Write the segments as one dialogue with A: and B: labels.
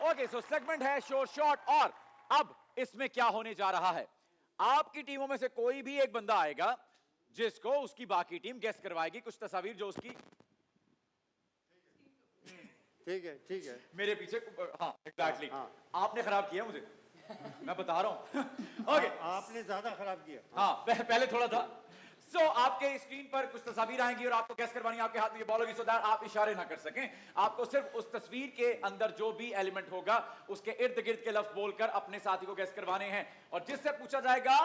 A: Okay, सो segment है शोर shot और अब इसमें क्या होने जा रहा है, आपकी टीमों में से कोई भी एक बंदा आएगा जिसको उसकी बाकी टीम गेस करवाएगी कुछ तस्वीर जो उसकी
B: ठीक है
A: मेरे पीछे। हाँ एग्जैक्टली
B: हाँ।
A: आपने खराब किया मुझे, मैं बता रहा हूं। ओके
B: आपने ज्यादा खराब किया।
A: हाँ पहले थोड़ा था। सो आपके स्क्रीन पर कुछ तस्वीर आएंगी और आपको गैस करवानी है, आपके हाथ में ये बॉल होगी, सो दैट आप इशारे ना कर सकें। आपको सिर्फ उस तस्वीर के अंदर जो भी एलिमेंट होगा उसके इर्द गिर्द के लफ्ज बोलकर अपने साथी को गैस करवाने हैं और जिससे पूछा जाएगा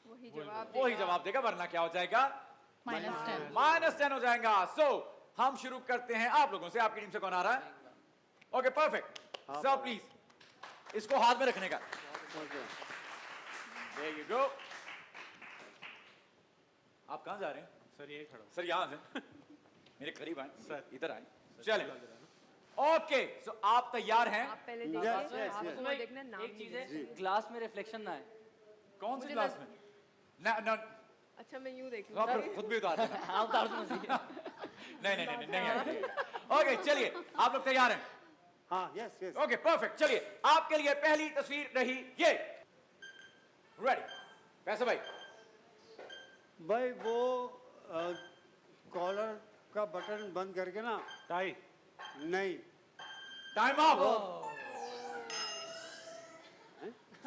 A: वही जवाब देगा, वरना क्या हो जाएगा, -10 हो जाएगा। सो हम शुरू करते हैं आप लोगों से। आपकी टीम से कौन आ रहा है? ओके परफेक्ट सर, प्लीज इसको हाथ में रखने का। There you go. आप कहां जा रहे हैं?
C: सर ये खड़ा
A: सर यहां से मेरे करीब आए
C: सर।
A: इधर आए, चलें। ओके सो आप तैयार हैं?
D: आप पहले
B: Yes,
D: देखिए,
B: yes,
D: आपको
B: yes.
D: मैं देखना नाम
E: एक चीज
D: नहीं
E: है, ग्लास में रिफ्लेक्शन ना है।
A: कौन सी
D: मुझे
A: क्लास
D: लग-
A: में? ना ना
D: अच्छा मैं यूं देख
A: आप
D: लूं।
A: खुद भी उतार देना।
E: हाँ उतार दो मुझे।
A: नहीं आएगा। ओके चलिए आप लोग तैयार हैं?
B: हाँ यस यस।
A: ओके परफेक्ट, चलिए आपके लिए पहली तस्वीर रही ये। रेडी पैसे भाई?
B: भाई वो कॉलर का बटन बंद करके ना,
C: टाई
B: नहीं
A: टाइम अप।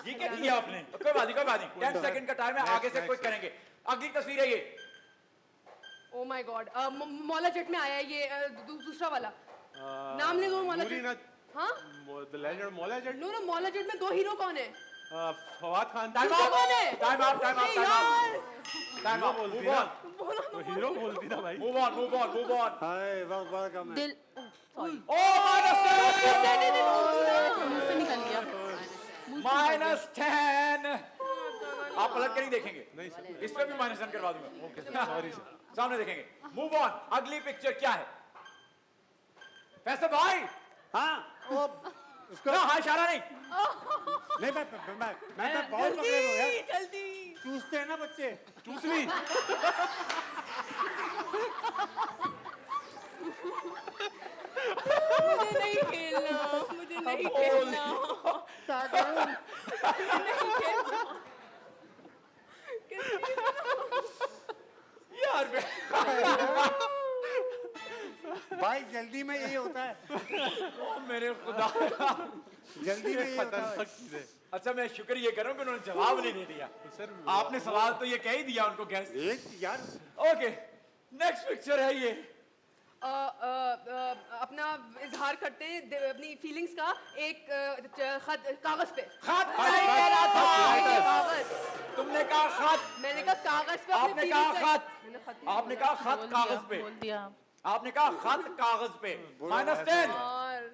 A: ये क्या किया आपने? कोई बात नहीं 10 सेकंड का टाइम है, आगे से क्विक करेंगे। अगली तस्वीर है ये।
D: ओ माय गॉड, मौला जेट में आया है ये दूसरा वाला। नाम ले दो मौला
C: नूरी
D: जेट। हाँ
C: द लेजेंड मौला जेट
D: नो मौला जेट में दो हीरो कौन है?
C: फवाद खान
A: टाइम
D: दूसरा
A: अप
D: कौन है?
A: टाइम अप टाइम
D: ए
A: अप
D: यार
A: टाइम अप।
C: बोलती
A: मूव
C: ना।
A: ऑन
C: तो हीरो बोलती ना भाई।
A: Move on.
B: हाय बहुत बड़ा कम है।
F: दिल सॉरी
A: ओ
F: से निकल गया
A: -10। आप पलट कर ही देखेंगे,
C: नहीं सर
A: इस पे भी -10 करवा दूंगा।
C: Okay sorry sir.
A: सामने देखेंगे। मूव ऑन, अगली पिक्चर क्या है? पैसे भाई
B: हाँ वो उसको
A: ना, हाँ इशारा नहीं।
B: नहीं मैं बहुत पकड़े हो यार।
D: जल्दी
B: चूसते हैं ना बच्चे।
C: चूस ली।
D: मुझे नहीं खेलना, मुझे नहीं खेलना, नहीं खेलना।
A: यार
B: भाई जल्दी में यही होता है।
A: ओ मेरे खुदा।
B: जल्दी में यही होता है।
C: खतरनाक चीज है
A: अच्छा मैं शुक्र ये करूं कि उन्होंने जवाब नहीं दे दिया।
C: सर।
A: आपने सवाल तो ये कह ही दिया उनको गैस।
B: एक यार
A: ओके नेक्स्ट पिक्चर है ये।
D: अपना इजहार करते हैं अपनी फीलिंग्स का एक खत कागज पे।
A: खत नहीं कह रहा था,
D: कागज
A: तुमने कहा खत।
D: मैंने कहा कागज पे अपनी
A: आपने
D: feelings
A: कहा
D: का-
A: खत।
D: मैंने खत नहीं
A: आपने कहा खत कागज पे।
F: बोल दिया
A: आपने कहा खत कागज पे। -10।
D: और